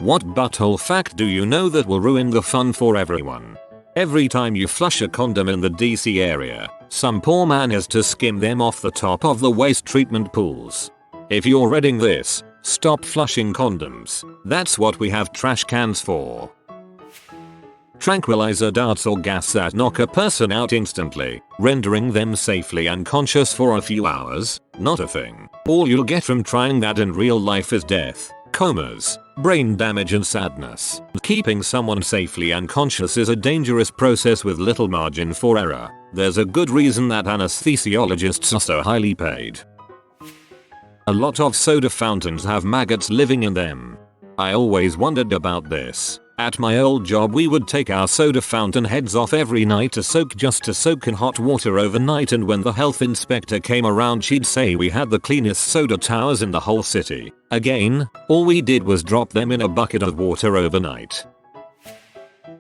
What butthole fact do you know that will ruin the fun for everyone? Every time you flush a condom in the DC area, some poor man has to skim them off the top of the waste treatment pools. If you're reading this, stop flushing condoms. That's what we have trash cans for. Tranquilizer darts or gas that knock a person out instantly, rendering them safely unconscious for a few hours? Not a thing. All you'll get from trying that in real life is death, comas, brain damage and sadness. Keeping someone safely unconscious is a dangerous process with little margin for error. There's a good reason that anesthesiologists are so highly paid. A lot of soda fountains have maggots living in them. I always wondered about this. At my old job we would take our soda fountain heads off every night to soak in hot water overnight, and when the health inspector came around she'd say we had the cleanest soda towers in the whole city. Again, all we did was drop them in a bucket of water overnight.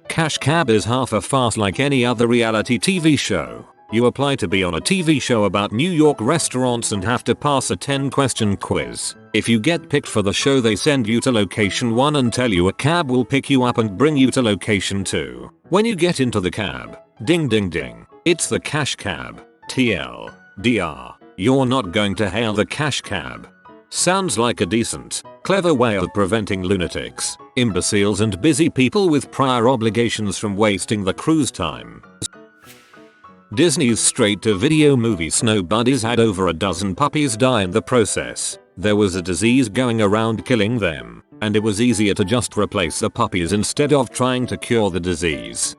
Cash cab is half a farce like any other reality TV show. You apply to be on a TV show about New York restaurants and have to pass a 10-question quiz. If you get picked for the show they send you to location 1 and tell you a cab will pick you up and bring you to location 2. When you get into the cab, ding ding ding, it's the cash cab. TLDR, you're not going to hail the cash cab. Sounds like a decent, clever way of preventing lunatics, imbeciles and busy people with prior obligations from wasting the cruise time. Disney's straight-to-video movie Snow Bunnies had over a dozen puppies die in the process. There was a disease going around killing them, and it was easier to just replace the puppies instead of trying to cure the disease.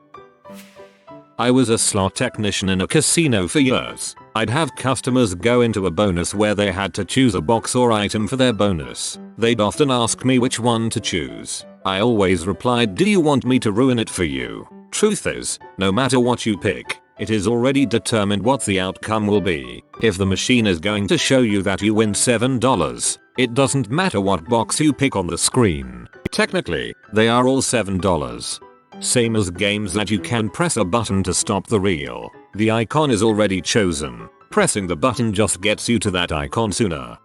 I was a slot technician in a casino for years. I'd have customers go into a bonus where they had to choose a box or item for their bonus. They'd often ask me which one to choose. I always replied, "Do you want me to ruin it for you?" Truth is, no matter what you pick, it is already determined what the outcome will be. If the machine is going to show you that you win $7, it doesn't matter what box you pick on the screen. Technically, they are all $7. Same as games that you can press a button to stop the reel. The icon is already chosen. Pressing the button just gets you to that icon sooner.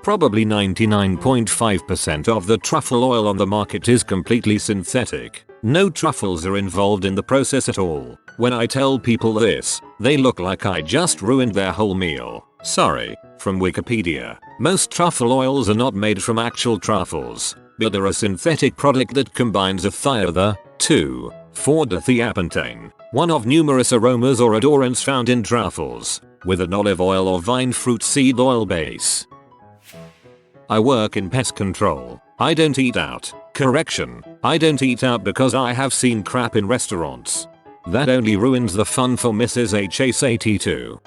Probably 99.5% of the truffle oil on the market is completely synthetic. No truffles are involved in the process at all. When I tell people this, they look like I just ruined their whole meal. Sorry. From Wikipedia, most truffle oils are not made from actual truffles, but they're a synthetic product that combines a thiother, 2,4-dithiapentane, one of numerous aromas or odorants found in truffles, with an olive oil or vine fruit seed oil base. I work in pest control. I don't eat out. Correction, I don't eat out because I have seen crap in restaurants. That only ruins the fun for Mrs. HASAT2.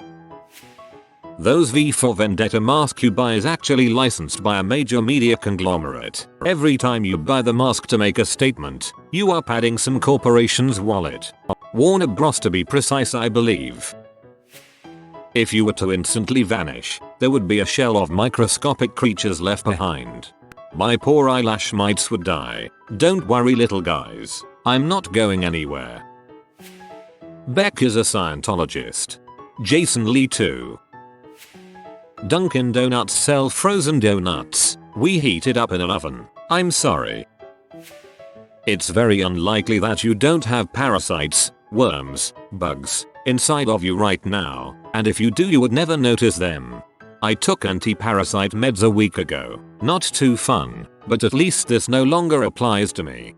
Those V for Vendetta mask you buy is actually licensed by a major media conglomerate. Every time you buy the mask to make a statement, you are padding some corporation's wallet. Warner Bros to be precise, I believe. If you were to instantly vanish, there would be a shell of microscopic creatures left behind. My poor eyelash mites would die. Don't worry little guys, I'm not going anywhere. Beck is a Scientologist. Jason Lee too. Dunkin' Donuts sell frozen donuts. We heat it up in an oven. I'm sorry. It's very unlikely that you don't have parasites, worms, bugs, inside of you right now, and if you do you would never notice them. I took anti-parasite meds a week ago. Not too fun, but at least this no longer applies to me.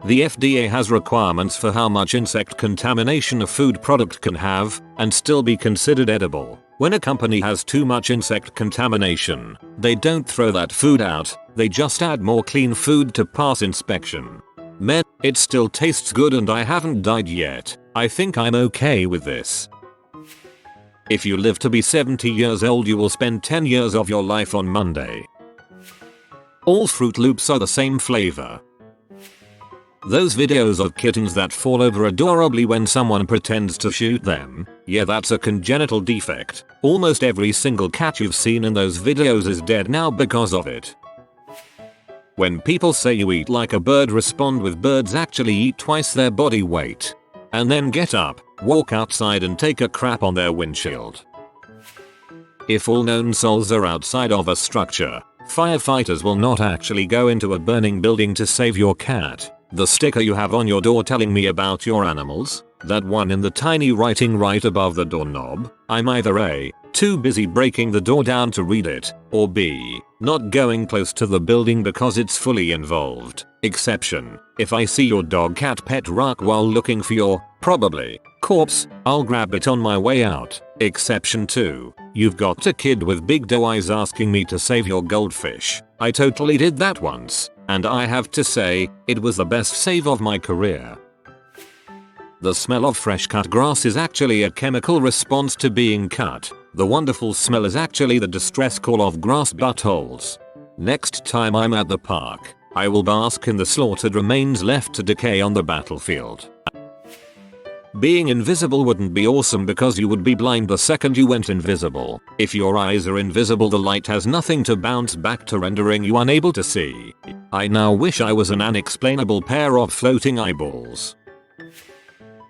The FDA has requirements for how much insect contamination a food product can have and still be considered edible. When a company has too much insect contamination, they don't throw that food out, they just add more clean food to pass inspection. Man, it still tastes good and I haven't died yet. I think I'm okay with this. If you live to be 70 years old you will spend 10 years of your life on Monday. All Fruit Loops are the same flavor. Those videos of kittens that fall over adorably when someone pretends to shoot them, yeah, that's a congenital defect. Almost every single cat you've seen in those videos is dead now because of it. When people say you eat like a bird, respond with birds actually eat twice their body weight. And then get up, walk outside and take a crap on their windshield. If all known souls are outside of a structure, Firefighters will not actually go into a burning building to save your cat. The sticker you have on your door telling me about your animals? That one in the tiny writing right above the doorknob? I'm either A, too busy breaking the door down to read it, or B, not going close to the building because it's fully involved. Exception: if I see your dog cat pet rock while looking for your, probably, corpse, I'll grab it on my way out. Exception 2. You've got a kid with big doe eyes asking me to save your goldfish. I totally did that once, and I have to say, it was the best save of my career. The smell of fresh cut grass is actually a chemical response to being cut. The wonderful smell is actually the distress call of grass buttholes. Next time I'm at the park, I will bask in the slaughtered remains left to decay on the battlefield. Being invisible wouldn't be awesome because you would be blind the second you went invisible. If your eyes are invisible, the light has nothing to bounce back to, rendering you unable to see. I now wish I was an unexplainable pair of floating eyeballs.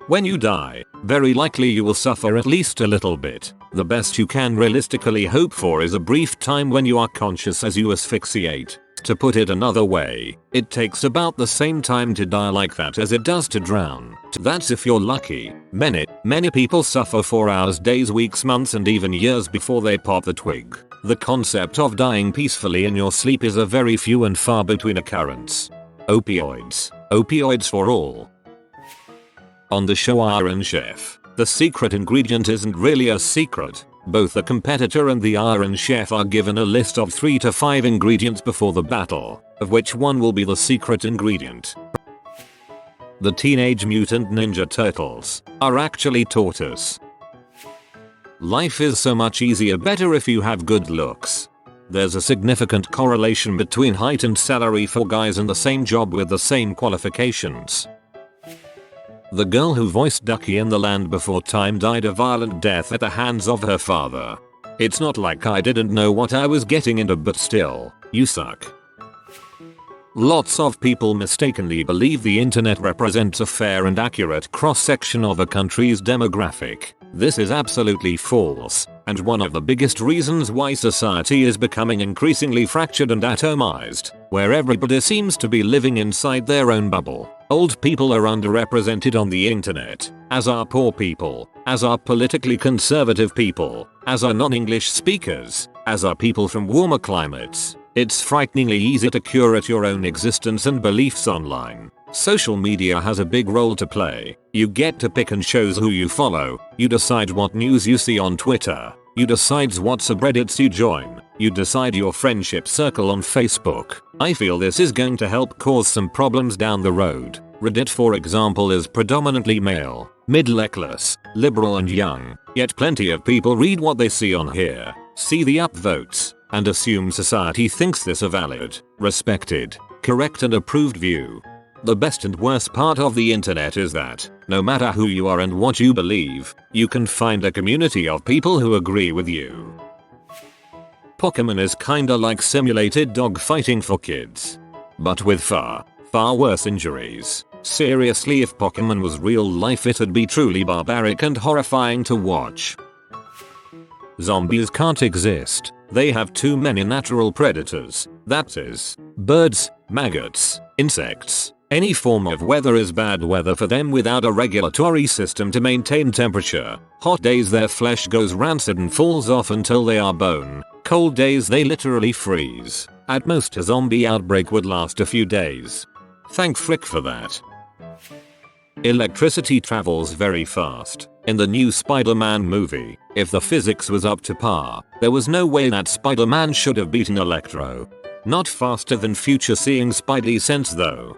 When you die, very likely you will suffer at least a little bit. The best you can realistically hope for is a brief time when you are conscious as you asphyxiate. To put it another way, it takes about the same time to die like that as it does to drown. That's if you're lucky. Many people suffer for hours, days, weeks, months, and even years before they pop the twig. The concept of dying peacefully in your sleep is a very few and far between occurrence. Opioids. Opioids for all. On the show Iron Chef, the secret ingredient isn't really a secret. Both the competitor and the Iron Chef are given a list of 3 to 5 ingredients before the battle, of which one will be the secret ingredient. The Teenage Mutant Ninja Turtles are actually tortoise. Life is so much easier, better if you have good looks. There's a significant correlation between height and salary for guys in the same job with the same qualifications. The girl who voiced Ducky in The Land Before Time died a violent death at the hands of her father. It's not like I didn't know what I was getting into, but still, you suck. Lots of people mistakenly believe the internet represents a fair and accurate cross-section of a country's demographic. This is absolutely false, and one of the biggest reasons why society is becoming increasingly fractured and atomized, where everybody seems to be living inside their own bubble. Old people are underrepresented on the internet, as are poor people, as are politically conservative people, as are non-English speakers, as are people from warmer climates. It's frighteningly easy to curate your own existence and beliefs online. Social media has a big role to play. You get to pick and choose who you follow. You decide what news you see on Twitter. You decide what subreddits you join. You decide your friendship circle on Facebook. I feel this is going to help cause some problems down the road. Reddit, for example, is predominantly male, middle-class, liberal and young, yet plenty of people read what they see on here, see the upvotes, and assume society thinks this a valid, respected, correct and approved view. The best and worst part of the internet is that, no matter who you are and what you believe, you can find a community of people who agree with you. Pokemon is kinda like simulated dog fighting for kids. But with far worse injuries. Seriously, if Pokemon was real life, it'd be truly barbaric and horrifying to watch. Zombies can't exist. They have too many natural predators. That is, birds, maggots, insects. Any form of weather is bad weather for them without a regulatory system to maintain temperature. Hot days their flesh goes rancid and falls off until they are bone. Cold days they literally freeze. At most a zombie outbreak would last a few days. Thank frick for that. Electricity travels very fast. In the new Spider-Man movie, if the physics was up to par, there was no way that Spider-Man should have beaten Electro. Not faster than future-seeing Spidey sense though.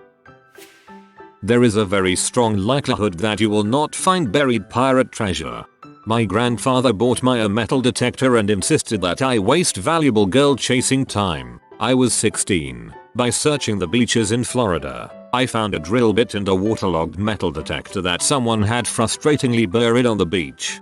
There is a very strong likelihood that you will not find buried pirate treasure. My grandfather bought me a metal detector and insisted that I waste valuable girl-chasing time. I was 16. By searching the beaches in Florida, I found a drill bit and a waterlogged metal detector that someone had frustratingly buried on the beach.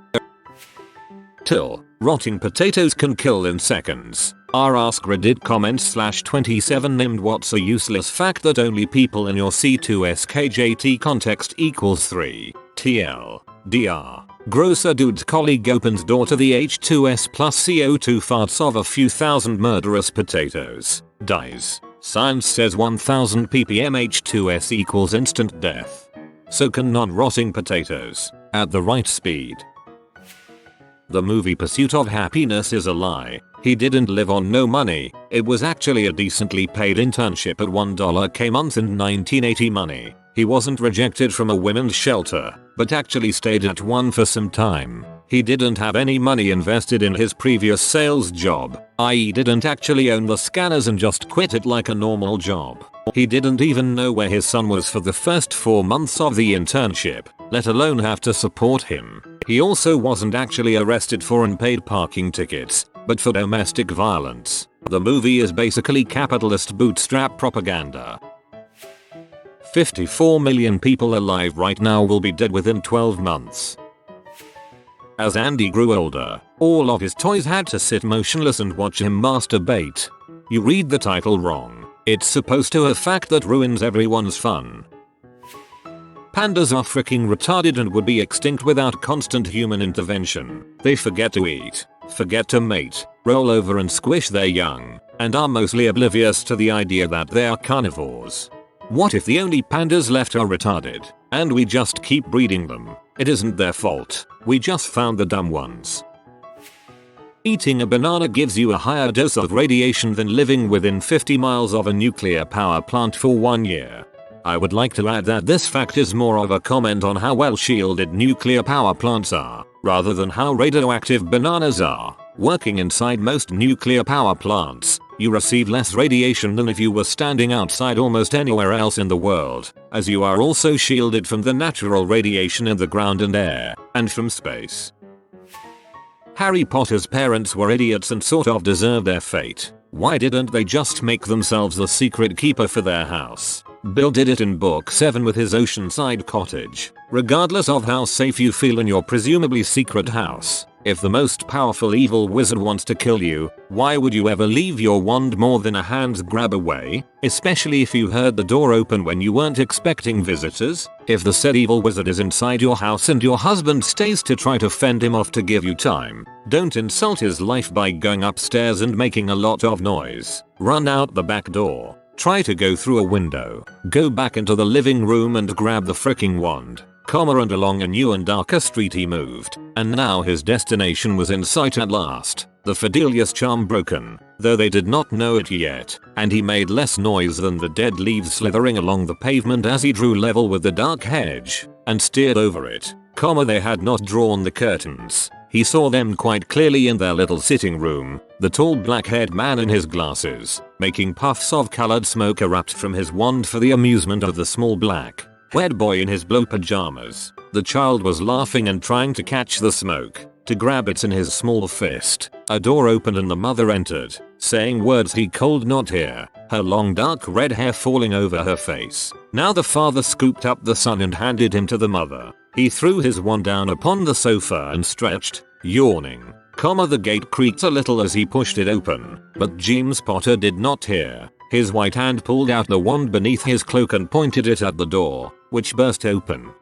Rotting potatoes can kill in seconds. Our AskReddit comments /27 named what's a useless fact that only people in your C2SKJT context equals 3. TL. Dr. Grocer dude's colleague opens door to the H2S plus CO2 farts of a few thousand murderous potatoes. Dies. Science says 1000 ppm H2S equals instant death. So can non-rotting potatoes. At the right speed. The movie Pursuit of Happiness is a lie. He didn't live on no money. It was actually a decently paid internship at $1 month in 1980 money. He wasn't rejected from a women's shelter, but actually stayed at one for some time. He didn't have any money invested in his previous sales job, i.e. didn't actually own the scanners and just quit it like a normal job. He didn't even know where his son was for the first 4 months of the internship, let alone have to support him. He also wasn't actually arrested for unpaid parking tickets, but for domestic violence. The movie is basically capitalist bootstrap propaganda. 54 million people alive right now will be dead within 12 months. As Andy grew older, all of his toys had to sit motionless and watch him masturbate. You read the title wrong. It's supposed to a fact that ruins everyone's fun. Pandas are freaking retarded and would be extinct without constant human intervention. They forget to eat, forget to mate, roll over and squish their young, and are mostly oblivious to the idea that they are carnivores. What if the only pandas left are retarded, and we just keep breeding them? It isn't their fault, we just found the dumb ones. Eating a banana gives you a higher dose of radiation than living within 50 miles of a nuclear power plant for 1 year. I would like to add that this fact is more of a comment on how well shielded nuclear power plants are, rather than how radioactive bananas are. Working inside most nuclear power plants, you receive less radiation than if you were standing outside almost anywhere else in the world, as you are also shielded from the natural radiation in the ground and air, and from space. Harry Potter's parents were idiots and sort of deserve their fate. Why didn't they just make themselves the secret keeper for their house? Bill did it in book 7 with his oceanside cottage. Regardless of how safe you feel in your presumably secret house, if the most powerful evil wizard wants to kill you, why would you ever leave your wand more than a hand's grab away? Especially if you heard the door open when you weren't expecting visitors? If the said evil wizard is inside your house and your husband stays to try to fend him off to give you time, don't insult his life by going upstairs and making a lot of noise. Run out the back door. Try to go through a window. Go back into the living room and grab the fricking wand. And along a new and darker street he moved, and now his destination was in sight at last. The Fidelius charm broken, though they did not know it yet, and he made less noise than the dead leaves slithering along the pavement as he drew level with the dark hedge, and steered over it. They had not drawn the curtains. He saw them quite clearly in their little sitting room, the tall black-haired man in his glasses, making puffs of colored smoke erupt from his wand for the amusement of the small black-haired boy in his blue pajamas. The child was laughing and trying to catch the smoke, to grab it in his small fist. A door opened and the mother entered, saying words he could not hear, her long dark red hair falling over her face. Now the father scooped up the son and handed him to the mother. He threw his wand down upon the sofa and stretched, yawning. The gate creaked a little as he pushed it open, but James Potter did not hear. His white hand pulled out the wand beneath his cloak and pointed it at the door, which burst open.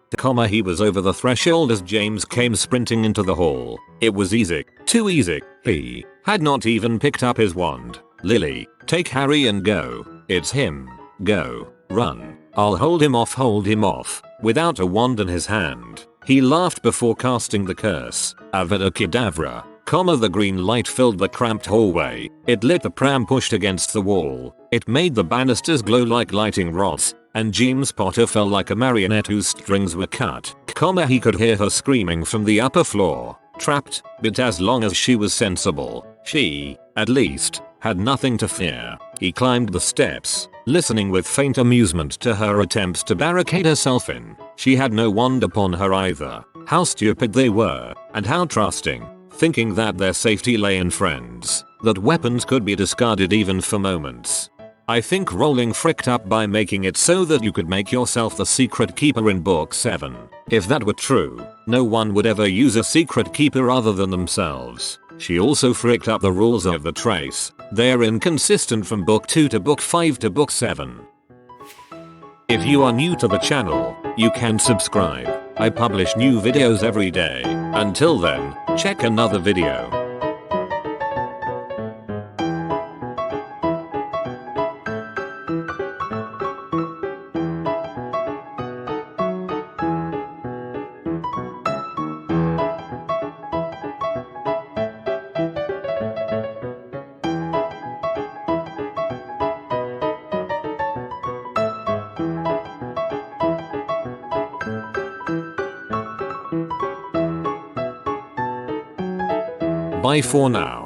He was over the threshold as James came sprinting into the hall. It was easy. Too easy. He had not even picked up his wand. Lily, take Harry and go. It's him. Go. Run. I'll hold him off. Hold him off. Without a wand in his hand, he laughed before casting the curse. Avada Kedavra. The green light filled the cramped hallway. It lit the pram pushed against the wall. It made the banisters glow like lighting rods, and James Potter felt like a marionette whose strings were cut. He could hear her screaming from the upper floor. Trapped, but as long as she was sensible, she, at least, had nothing to fear. He climbed the steps, listening with faint amusement to her attempts to barricade herself in. She had no wand upon her either. How stupid they were, and how trusting, thinking that their safety lay in friends, that weapons could be discarded even for moments. I think Rowling fricked up by making it so that you could make yourself the secret keeper in book 7. If that were true, no one would ever use a secret keeper other than themselves. She also fricked up the rules of the trace. They're inconsistent from book 2 to book 5 to book 7. If you are new to the channel, you can subscribe. I publish new videos every day. Until then, check another video. Bye for now.